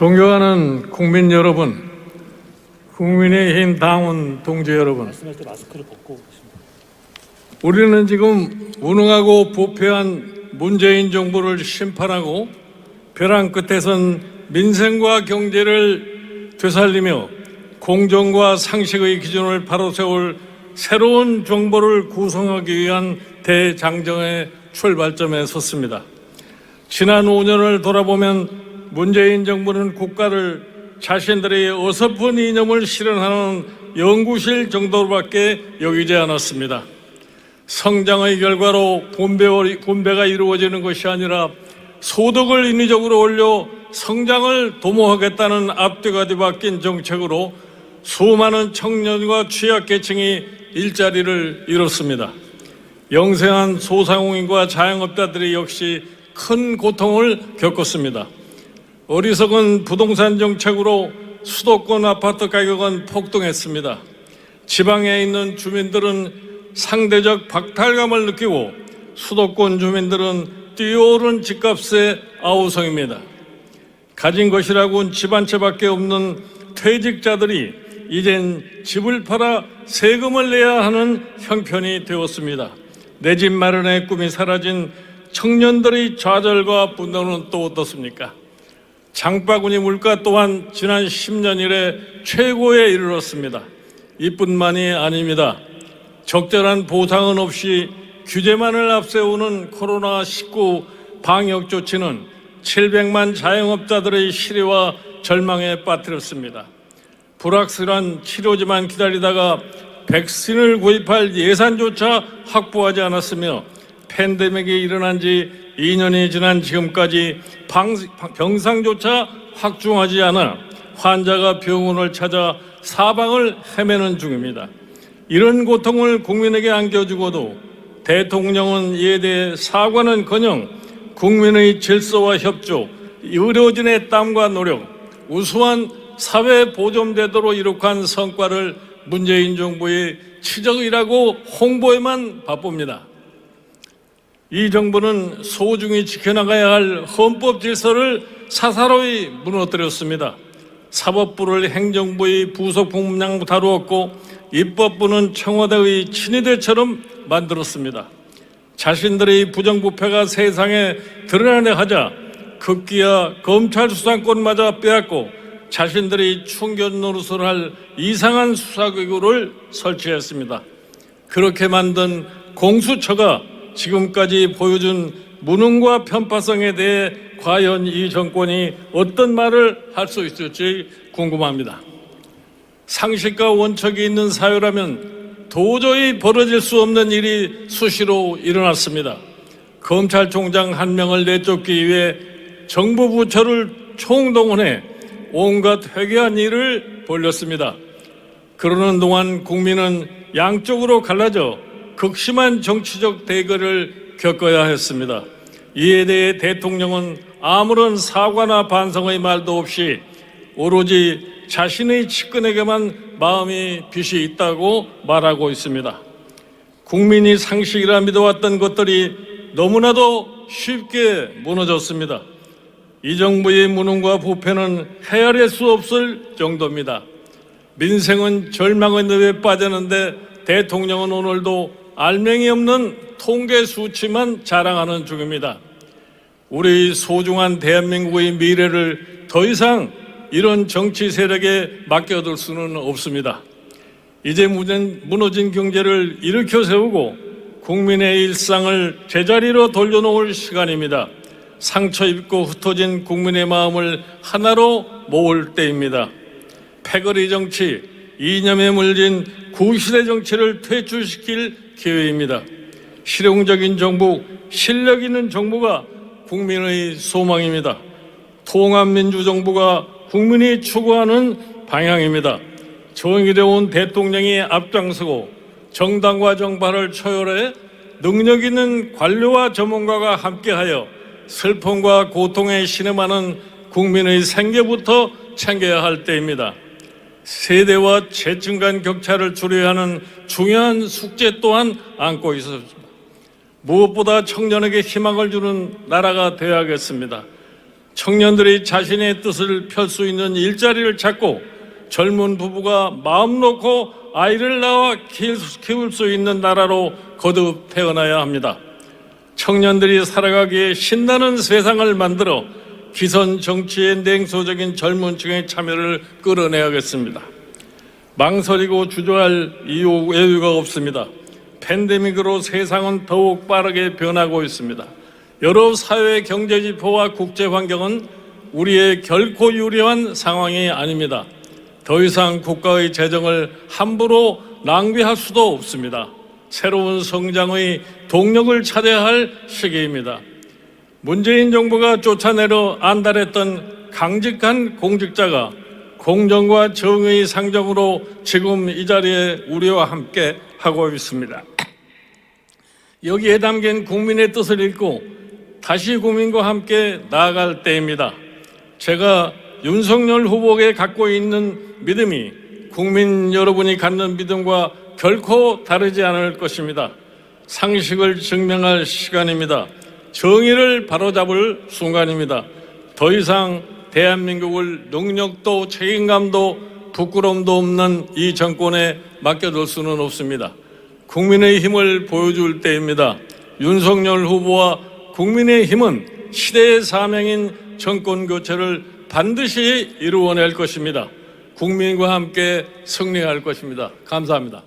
존경하는 국민 여러분, 국민의힘 당원 동지 여러분, 말씀할 때 마스크를 벗고 계십니다. 우리는 지금 무능하고 부패한 문재인 정부를 심판하고 벼랑 끝에선 민생과 경제를 되살리며 공정과 상식의 기준을 바로 세울 새로운 정부를 구성하기 위한 대장정의 출발점에 섰습니다. 지난 5년을 돌아보면 문재인 정부는 국가를 자신들의 어설픈 이념을 실현하는 연구실 정도로밖에 여기지 않았습니다. 성장의 결과로 분배가 이루어지는 것이 아니라 소득을 인위적으로 올려 성장을 도모하겠다는 앞뒤가 뒤바뀐 정책으로 수많은 청년과 취약계층이 일자리를 잃었습니다. 영세한 소상공인과 자영업자들이 역시 큰 고통을 겪었습니다. 어리석은 부동산 정책으로 수도권 아파트 가격은 폭등했습니다. 지방에 있는 주민들은 상대적 박탈감을 느끼고 수도권 주민들은 뛰어오른 집값에 아우성입니다. 가진 것이라고는 집 한 채밖에 없는 퇴직자들이 이젠 집을 팔아 세금을 내야 하는 형편이 되었습니다. 내 집 마련의 꿈이 사라진 청년들의 좌절과 분노는 또 어떻습니까? 장바구니 물가 또한 지난 10년 이래 최고에 이르렀습니다. 이뿐만이 아닙니다. 적절한 보상은 없이 규제만을 앞세우는 코로나19 방역 조치는 700만 자영업자들의 실의와 절망에 빠뜨렸습니다. 불확실한 치료제만 기다리다가 백신을 구입할 예산조차 확보하지 않았으며 팬데믹이 일어난 지 2년이 지난 지금까지 병상조차 확충하지 않아 환자가 병원을 찾아 사방을 헤매는 중입니다. 이런 고통을 국민에게 안겨주고도 대통령은 이에 대해 사과는커녕 국민의 질서와 협조, 의료진의 땀과 노력, 우수한 사회 보존제도로 이룩한 성과를 문재인 정부의 치적이라고 홍보에만 바쁩니다. 이 정부는 소중히 지켜나가야 할 헌법 질서를 사사로이 무너뜨렸습니다. 사법부를 행정부의 부속품량 다루었고 입법부는 청와대의 친위대처럼 만들었습니다. 자신들의 부정부패가 세상에 드러나려 하자 급기야 검찰 수사권마저 빼앗고 자신들이 충견 노릇을 할 이상한 수사기구를 설치했습니다. 그렇게 만든 공수처가 지금까지 보여준 무능과 편파성에 대해 과연 이 정권이 어떤 말을 할 수 있을지 궁금합니다. 상식과 원칙이 있는 사회라면 도저히 벌어질 수 없는 일이 수시로 일어났습니다. 검찰총장 한 명을 내쫓기 위해 정부 부처를 총동원해 온갖 회개한 일을 벌였습니다. 그러는 동안 국민은 양쪽으로 갈라져 극심한 정치적 대결을 겪어야 했습니다. 이에 대해 대통령은 아무런 사과나 반성의 말도 없이 오로지 자신의 측근에게만 마음이 빚이 있다고 말하고 있습니다. 국민이 상식이라 믿어왔던 것들이 너무나도 쉽게 무너졌습니다. 이 정부의 무능과 부패는 헤아릴 수 없을 정도입니다. 민생은 절망의 늪에 빠졌는데 대통령은 오늘도 알맹이 없는 통계 수치만 자랑하는 중입니다. 우리 소중한 대한민국의 미래를 더 이상 이런 정치 세력에 맡겨둘 수는 없습니다. 이제 무너진 경제를 일으켜 세우고 국민의 일상을 제자리로 돌려놓을 시간입니다. 상처 입고 흩어진 국민의 마음을 하나로 모을 때입니다. 패거리 정치, 이념에 물린 구시대 정치를 퇴출시킬 기회입니다. 실용적인 정부, 실력 있는 정부가 국민의 소망입니다. 통합민주정부가 국민이 추구하는 방향입니다. 정의로운 대통령이 앞장서고 정당과 정파를 초월해 능력 있는 관료와 전문가가 함께하여 슬픔과 고통에 신음하는 국민의 생계부터 챙겨야 할 때입니다. 세대와 계층 간 격차를 줄여야 하는 중요한 숙제 또한 안고 있었습니다. 무엇보다 청년에게 희망을 주는 나라가 되어야겠습니다. 청년들이 자신의 뜻을 펼 수 있는 일자리를 찾고 젊은 부부가 마음 놓고 아이를 낳아 키울 수 있는 나라로 거듭 태어나야 합니다. 청년들이 살아가기에 신나는 세상을 만들어 기선 정치의 냉소적인 젊은 층의 참여를 끌어내야겠습니다. 망설이고 주저할 여유가 없습니다. 팬데믹으로 세상은 더욱 빠르게 변하고 있습니다. 여러 사회 경제 지표와 국제 환경은 우리의 결코 유리한 상황이 아닙니다. 더 이상 국가의 재정을 함부로 낭비할 수도 없습니다. 새로운 성장의 동력을 찾아야 할 시기입니다. 문재인 정부가 쫓아내려 안달했던 강직한 공직자가 공정과 정의의 상정으로 지금 이 자리에 우리와 함께 하고 있습니다. 여기에 담긴 국민의 뜻을 읽고 다시 국민과 함께 나아갈 때입니다. 제가 윤석열 후보에게 갖고 있는 믿음이 국민 여러분이 갖는 믿음과 결코 다르지 않을 것입니다. 상식을 증명할 시간입니다. 정의를 바로잡을 순간입니다. 더 이상 대한민국을 능력도 책임감도 부끄러움도 없는 이 정권에 맡겨둘 수는 없습니다. 국민의 힘을 보여줄 때입니다. 윤석열 후보와 국민의 힘은 시대의 사명인 정권 교체를 반드시 이루어낼 것입니다. 국민과 함께 승리할 것입니다. 감사합니다.